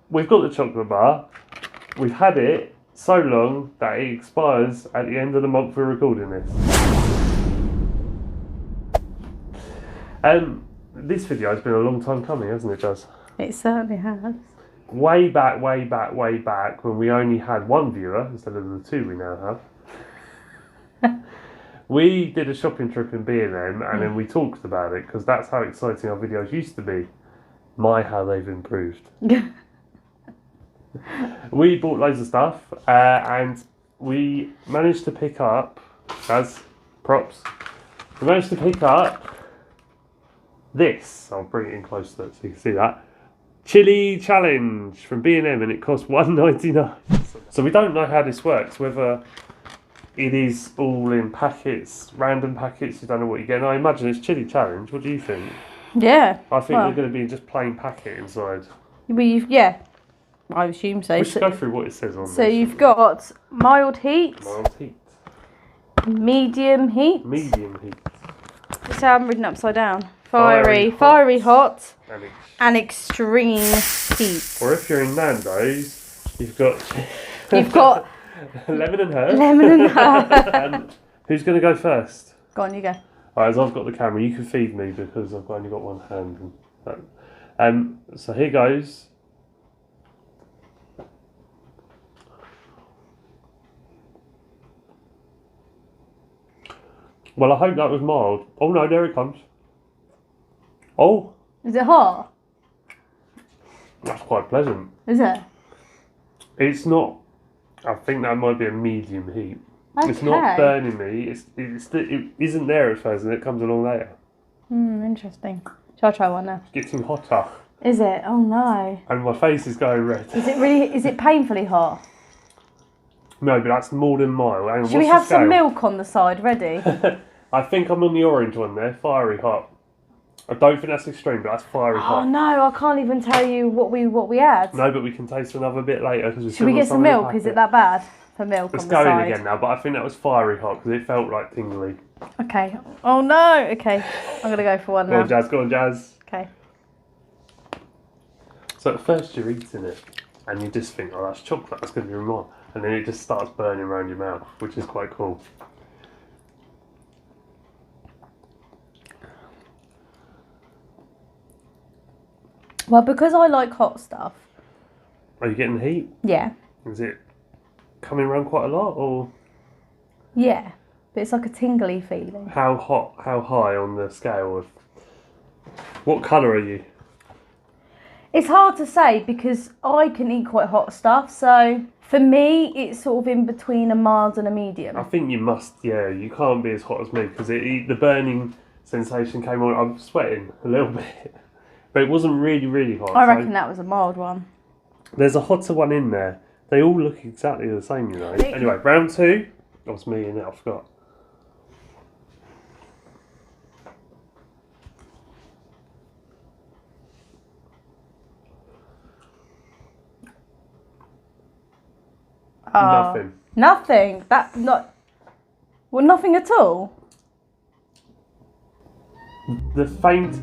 we've got the chocolate bar. We've had it so long that it expires at the end of the month we're recording this. This video has been a long time coming, hasn't it, Jazz? It certainly has. Way back when we only had one viewer instead of the two we now have. We did a shopping trip in B&M and then we talked about it because that's how exciting our videos used to be. My, how they've improved. We bought loads of stuff and we managed to pick up, as props, we managed to pick up this. I'll bring it in close so you can see that. Chilli Challenge from B&M and it cost $1.99. So we don't know how this works, whether it is all in packets, random packets, you don't know what you get. And I imagine it's Chilli Challenge. What do you think? Yeah. I think they're going to be just plain packet inside. Yeah, I assume so. We should go through what it says on there. So you've got mild heat. Mild heat. Medium heat. Medium heat. So I'm reading upside down. Fiery hot. And extreme heat. Or if you're in Nando's, you've got lemon and herb. Lemon and herb. And who's going to go first? Go on, you go. Alright, as I've got the camera, you can feed me because I've only got one hand. So here goes. Well, I hope that was mild. Oh no, there it comes. Oh. Is it hot? That's quite pleasant. Is it? It's not. I think that might be a medium heat. Okay. It's not burning me. It isn't there at first, and it comes along later. Interesting. Shall I try one now? It's getting hotter. Is it? Oh no. And my face is going red. Is it really? Is it painfully hot? No, but that's more than mild. Hang on, Should we have some milk on the side ready? I think I'm on the orange one there. Fiery hot. I don't think that's extreme, but that's fiery hot. Oh no, I can't even tell you what we had. No, but we can taste another bit later. Should we get some milk? Is it that bad for milk Let's on the go side? in again now, but I think that was fiery hot because it felt like tingly. Okay. Oh no. Okay. I'm going to go for one now. Go on, Jazz. Okay. So at first you're eating it and you just think, oh, that's chocolate, that's going to be more. And then it just starts burning around your mouth, which is quite cool. Well, because I like hot stuff. Are you getting the heat? Yeah. Is it coming around quite a lot, or? Yeah, but it's like a tingly feeling. How high on the scale of? What colour are you? It's hard to say because I can eat quite hot stuff, so for me it's sort of in between a mild and a medium. I think you must, yeah, you can't be as hot as me because the burning sensation came on. I'm sweating a little bit. But it wasn't really hot. I reckon that was a mild one. There's a hotter one in there. They all look exactly the same, you know. Anyway, round two. That was me in it, I forgot. Nothing. Nothing? Well, nothing at all? The faint...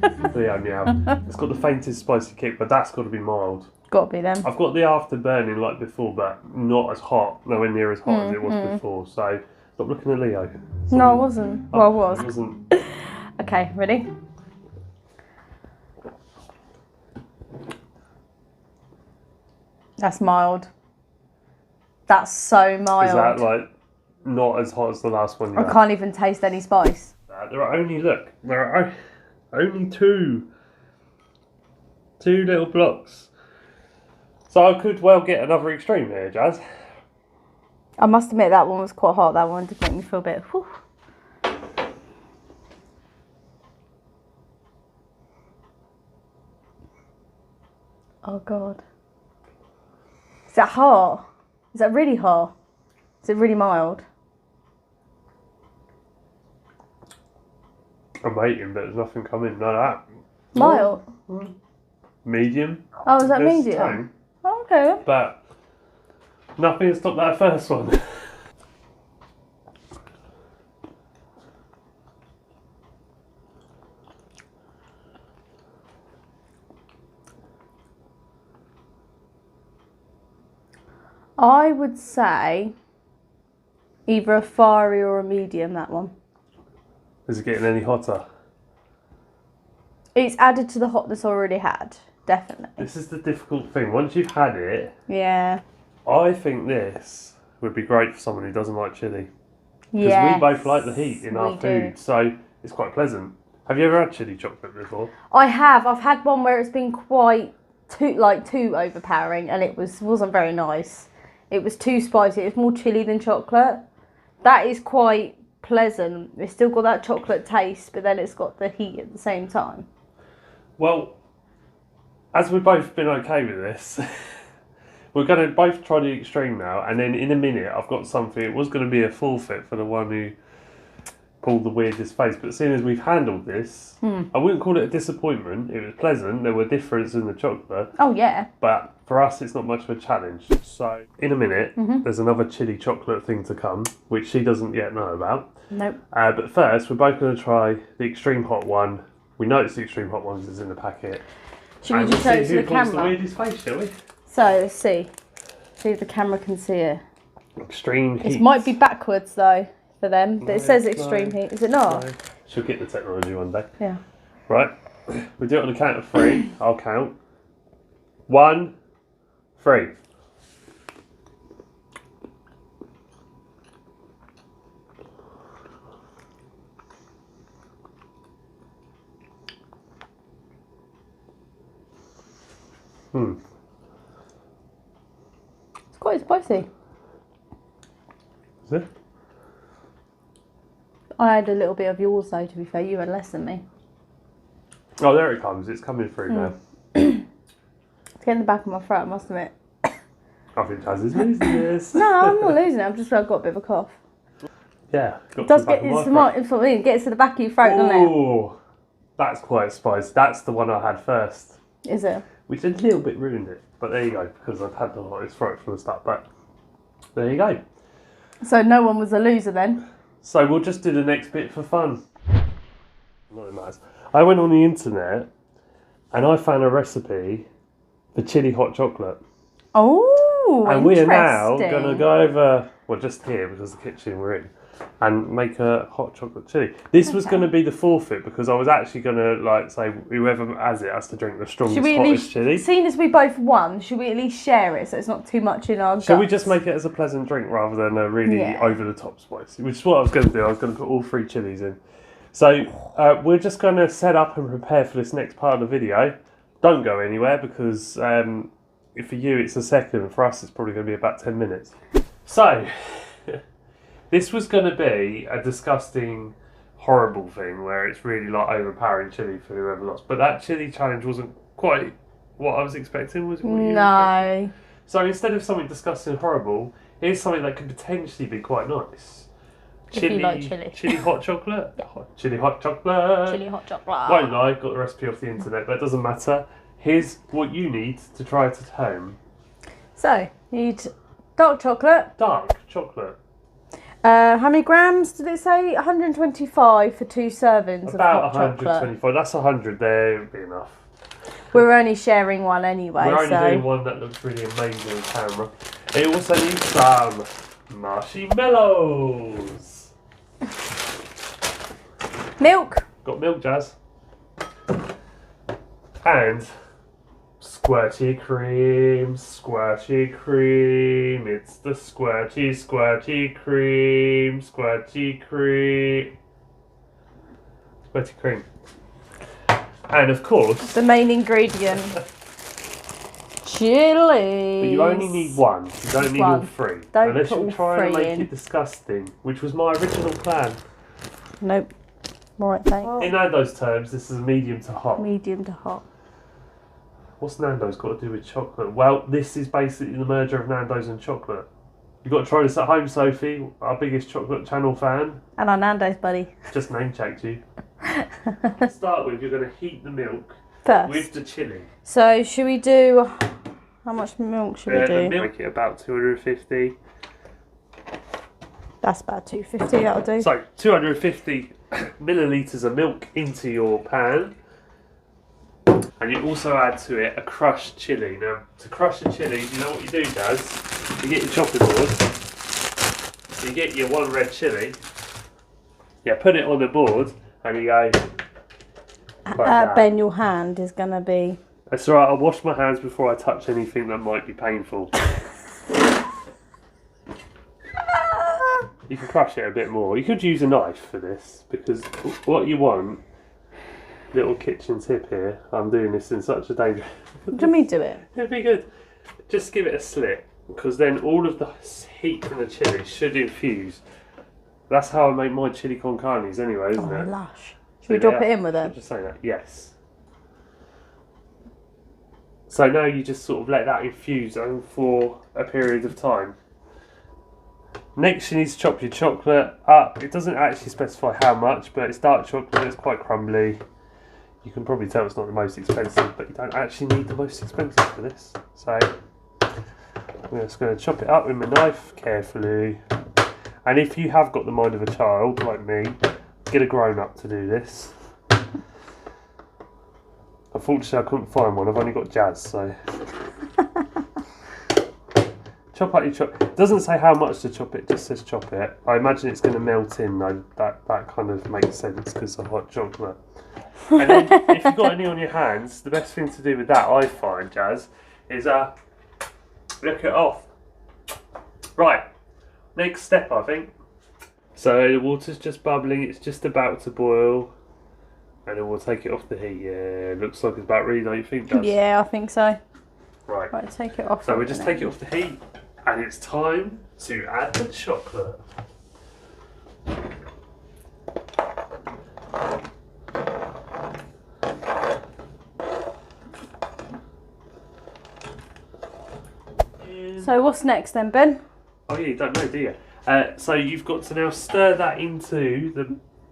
yeah. It's got the faintest spicy kick, but that's got to be mild. Got to be then. I've got the afterburning like before, but not as hot. Nowhere near as hot as it was before. So stop looking at Leo. No, I wasn't. Well, I was. It wasn't. Okay, ready? That's mild. That's so mild. Is that like not as hot as the last one? I can't even taste any spice. There are only two little blocks. So I could well get another extreme here, Jazz. I must admit that one was quite hot. That one did make me feel a bit... Whew. Oh God. Is that hot? Is that really hot? Is it really mild? I'm waiting, but there's nothing coming. No, that. Mild? Medium. Oh, is that There's medium? tang, Oh, okay. but nothing to stop that first one. I would say either a fiery or a medium, that one. Is it getting any hotter? It's added to the hotness I already had, definitely. This is the difficult thing. Once you've had it, Yeah. I think this would be great for someone who doesn't like chilli. Because Yes, we both like the heat in our we food, do. so it's quite pleasant. Have you ever had chilli chocolate before? I have. I've had one where it's been quite too overpowering, and it wasn't very nice. It was too spicy. It was more chilli than chocolate. That is quite pleasant. It's still got that chocolate taste, but then it's got the heat at the same time. Well, as we've both been okay with this, we're going to both try the extreme now, and then in a minute I've got something. It was going to be a forfeit for the one who pulled the weirdest face, but seeing as we've handled this, I wouldn't call it a disappointment. It was pleasant. There were differences in the chocolate. Oh yeah. But for us, it's not much of a challenge. So in a minute, there's another chili chocolate thing to come, which she doesn't yet know about. Nope. But first, we're both going to try the extreme hot one. We know it's the extreme hot one because it's in the packet. Should we just show it to the the camera? weirdest face, shall we? So let's see. See if the camera can see it. Extreme heat. It might be backwards though for them, but No, it says extreme heat. Is it not? No. She'll get the technology one day. Yeah. Right. We'll do it on the count of 3. I'll count. 1, 3. It's quite spicy. Is it? I had a little bit of yours though, to be fair. You had less than me. Oh, there it comes. It's coming through now. It's getting the back of my throat, I must admit. I think Jazz is losing this. No, I'm not losing it. I've got a bit of a cough. Yeah. Got It does to the back get of my it's throat. what it's what I mean. It gets to the back of your throat, doesn't Oh, that's quite spicy. That's the one I had first, it? Is it? which a little bit ruined it. But there you go, because I've had the hottest throat from the start. But there you go. So no one was a loser then. So we'll just do the next bit for fun. Not nice. I went on the internet and I found a recipe for chili hot chocolate. Oh, And we are now interesting. going to go over, well, just here because the kitchen we're in, and make a hot chocolate chili. This was going to be the forfeit because I was actually going to like say whoever has it has to drink the strongest, Should we at hottest least, chili. seeing as we both won, should we at least share it so it's not too much in our guts? Shall we just make it as a pleasant drink rather than a really Yeah. over the top spicy? Which is what I was going to do. I was going to put all 3 chilies in. So we're just going to set up and prepare for this next part of the video. Don't go anywhere because for you it's a second. For us it's probably going to be about 10 minutes. So this was going to be a disgusting, horrible thing where it's really like overpowering chili for whoever lost. But that chili challenge wasn't quite what I was expecting. Was it? What you were expecting? No. So instead of something disgusting and horrible, here's something that could potentially be quite nice. If you like chili. Chili hot chocolate. Chili hot chocolate. Chilli Hot Chocolate. Won't lie, got the recipe off the internet, but it doesn't matter. Here's what you need to try it at home. So, you need dark chocolate. Dark chocolate. How many grams did it say? 125 for 2 servings About of hot chocolate. 125. That's 100 there, would be enough. We're only sharing one anyway, We're only so doing one that looks really amazing on camera. It also needs some marshmallows. milk. Got milk, Jazz. And squirty cream, squirty cream. It's the squirty, squirty cream, squirty cream. Squirty cream. And of course, The main ingredient. Chili. but you only need one. You don't need all One. 3. Don't Unless put you all try and 3 make in. it disgusting, which was my original plan. Nope. Right, thanks. In Nando's terms, this is a medium to hot. Medium to hot. What's Nando's got to do with chocolate? Well, this is basically the merger of Nando's and chocolate. You've got to try this at home, Sophie, our biggest chocolate channel fan. And our Nando's, buddy. Just name checked you. To start with, you're going to heat the milk First. with the chili. So, should we do... How much milk should we The do? milk, make it about 250. That's about 250, that'll do. So, 250 millilitres of milk into your pan. And you also add to it a crushed chilli. Now, to crush a chilli, you know what you do, Jazz? You get your chopping board, you get your one red chilli, you put it on the board, and you go like that. Ben, your hand is going to be... That's alright, I'll wash my hands before I touch anything that might be painful. You can crush it a bit more. You could use a knife for this, because what you want... Little kitchen tip here. I'm doing this in such a danger. What do you mean do it? It'd be good. Just give it a slit, because then all of the heat from the chilli should infuse. That's how I make my chili con carnes anyway, isn't it? Lush. Should we drop it in with it? Just say that. Yes. So now you just sort of let that infuse for a period of time. Next, you need to chop your chocolate up. It doesn't actually specify how much, but it's dark chocolate. It's quite crumbly. You can probably tell it's not the most expensive, but you don't actually need the most expensive for this. So I'm just going to chop it up with my knife carefully. And if you have got the mind of a child, like me, get a grown-up to do this. Unfortunately, I couldn't find one. I've only got Jazz, so... Chop out your chocolate. It doesn't say how much to chop it, just says chop it. I imagine it's going to melt in, though. That kind of makes sense because of hot chocolate. And then, if you've got any on your hands, the best thing to do with that, I find, Jazz, is lick it off. Right, next step, I think. So the water's just bubbling, it's just about to boil, and then we'll take it off the heat. Yeah, looks like it's about ready, don't you think, Jazz? Yeah, I think so. Right. Right, take it off. So we just take it off the heat, and it's time to add the chocolate. So what's next then, Ben? Oh yeah, you don't know, do you? So you've got to now stir that into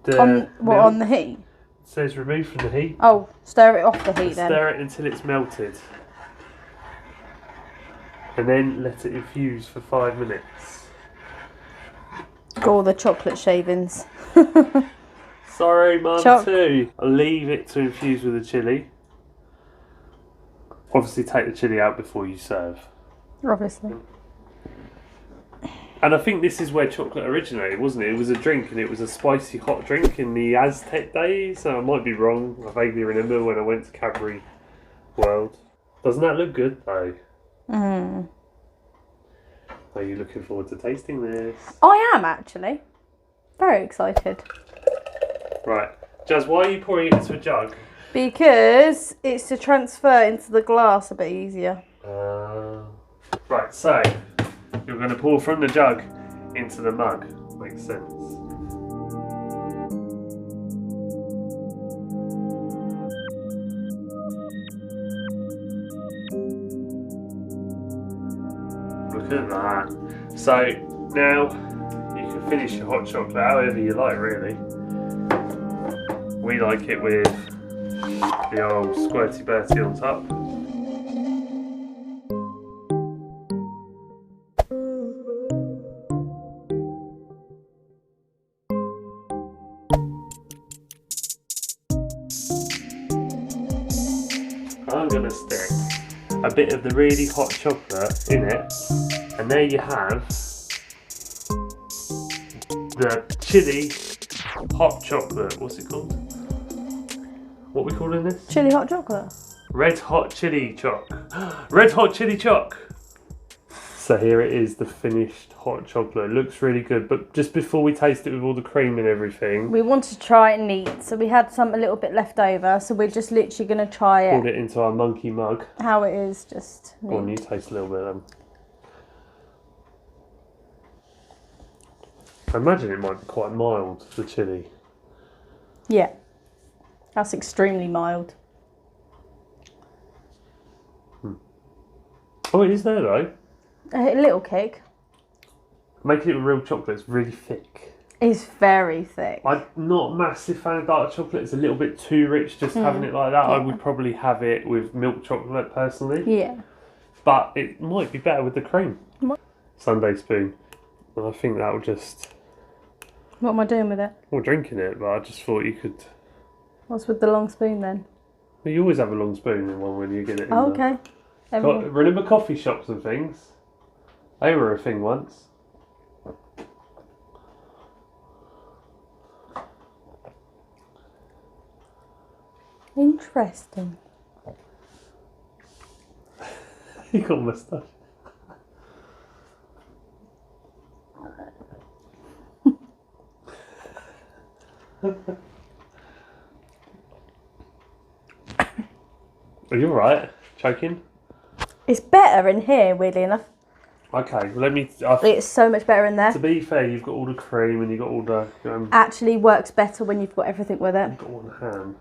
the On milk. the heat? It says remove from the heat. Oh, stir it off the heat then. Stir it until it's melted. And then let it infuse for 5 minutes. Got all the chocolate shavings. Sorry, Mum, Choc. too. I'll leave it to infuse with the chilli. Obviously take the chilli out before you serve. Obviously. And I think this is where chocolate originated, wasn't it? It was a drink, and it was a spicy hot drink in the Aztec days. So I might be wrong. I vaguely remember when I went to Cadbury World. Doesn't that look good, though? Mm. Are you looking forward to tasting this? I am, actually. Very excited. Right. Jazz, why are you pouring it into a jug? Because it's to transfer into the glass a bit easier. Right, so you're going to pour from the jug into the mug. Makes sense. Look at that. So now you can finish your hot chocolate however you like, really. We like it with the old squirty Bertie on top. I'm going to stick a bit of the really hot chocolate in it, and there you have the Chilli Hot Chocolate. What's it called? What are we calling this? Chilli Hot Chocolate. Red Hot Chilli Choc. Red Hot Chilli Choc. So here it is, the finished hot chocolate. It looks really good, but just before we taste it with all the cream and everything, We wanted to try it neat, so we had some a little bit left over, so we're just literally going to try poured it it into our monkey mug. how it is, just Go on, you neat. taste a little bit of them. I imagine it might be quite mild, the chilli. Yeah, that's extremely mild. Oh, it is there though. A little kick. Making it with real chocolate is really thick. It's very thick. I'm not a massive fan of dark chocolate. It's a little bit too rich just having it like that. Yeah. I would probably have it with milk chocolate personally. Yeah. But it might be better with the cream. What? Sundae spoon. And I think that would just... What am I doing with it? Well, drinking it, but I just thought you could... What's with the long spoon then? Well, you always have a long spoon in one when you get it in Oh, okay. Remember coffee shops and things? They were a thing once. Interesting. You got a moustache. Are you alright? Choking? It's better in here, weirdly enough. Okay, let me. It's so much better in there. To be fair, you've got all the cream and you've got all the. Actually works better when you've got everything with it. You've got one hand.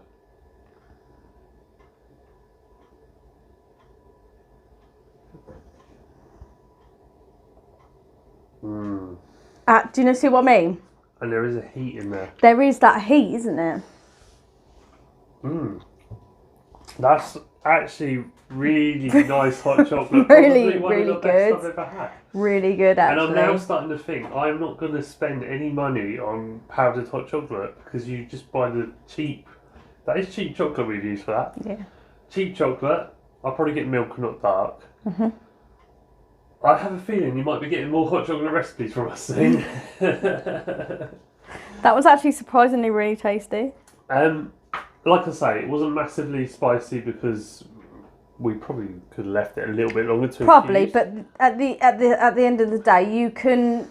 Mm. Do you know see what I mean? And there is a heat in there. There is that heat, isn't it? Mm. That's actually really nice hot chocolate. Really, Probably one really of the best good. I've ever had. Really good, actually. And I'm now starting to think I'm not going to spend any money on powdered hot chocolate because you just buy the cheap. That is cheap chocolate we've used for that. Yeah. Cheap chocolate. I'll probably get milk, not dark. Mm-hmm. I have a feeling you might be getting more hot chocolate recipes from us soon. That was actually surprisingly really tasty. Like I say, it wasn't massively spicy because we probably could have left it a little bit longer to Probably, infuse. but at the end of the day, you can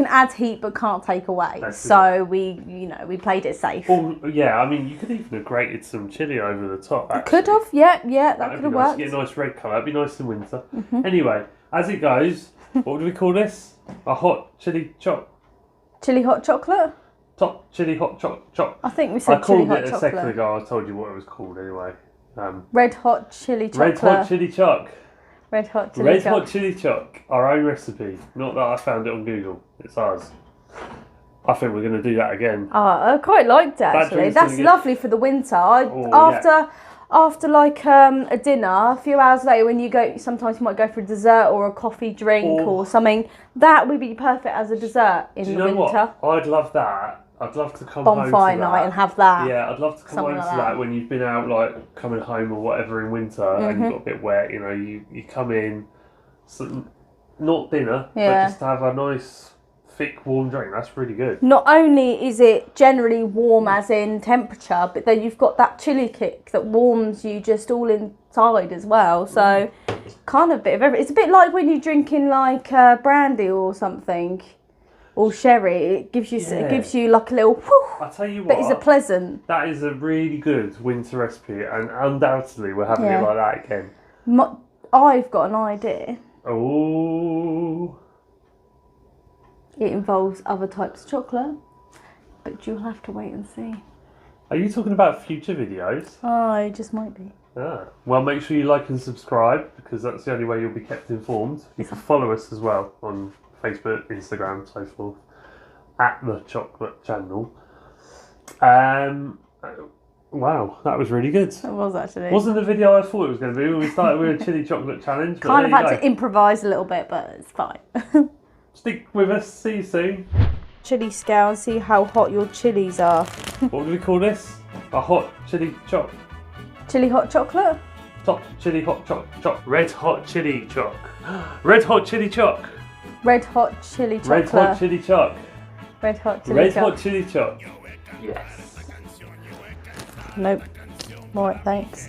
add heat but can't take away. So we played it safe. Well, yeah, I mean, you could even have grated some chilli over the top. Actually. Could have, yeah, that could have nice. worked. Get a nice red colour. That'd be nice in winter. Anyway, as it goes, what do we call this? A hot chili choc. Chilli hot chocolate. Top chili hot choc. I think we said I called chilli hot it a chocolate. second ago. I told you what it was called anyway. Red hot chili chocolate. Red hot chili choc. Red hot chili Red choc. hot chili choc. Our own recipe. Not that I found it on Google. It's ours. I think we're going to do that again. Oh, I quite liked it actually. drink's That's gonna get- lovely for the winter. After like a dinner, a few hours later when you go, sometimes you might go for a dessert or a coffee drink or something. That would be perfect as a dessert in Do you the know winter. what? I'd love that. I'd love to come home Bonfire to night that. and have that. Yeah, I'd love to come Something home like to that. that when you've been out, like coming home or whatever in winter, and you've got a bit wet. You know, you come in, not dinner, but just to have a nice, thick, warm drink. That's really good. Not only is it generally warm as in temperature, but then you've got that chili kick that warms you just all inside as well. So kind of a bit of everything. It's a bit like when you're drinking like brandy or something. Or sherry, it gives you like a little whew, I tell you what, but it's a pleasant. that is a really good winter recipe, and undoubtedly we're having it like that again. I've got an idea. Oh, It involves other types of chocolate, but you'll have to wait and see. are you talking about future videos? Oh, it just might be. Well, make sure you like and subscribe because that's the only way you'll be kept informed. You can follow us as well on Facebook, Instagram, so forth, at the Chocolate Channel. Wow, that was really good. It was actually. Wasn't the video I thought it was going to be when we started with a chili chocolate challenge. But Kind of there had you to improvise a little bit, but it's fine. Stick with us. See you soon. Chili scale and see how hot your chilies are. What do we call this? A hot chili choc. Chili hot chocolate? Top chili hot choc. Red hot chili choc. Red hot chili choc. Red hot chili chocolate. Red hot chili choc. Red hot chili Red choc. hot chili choc. Yes. Nope. Alright, thanks.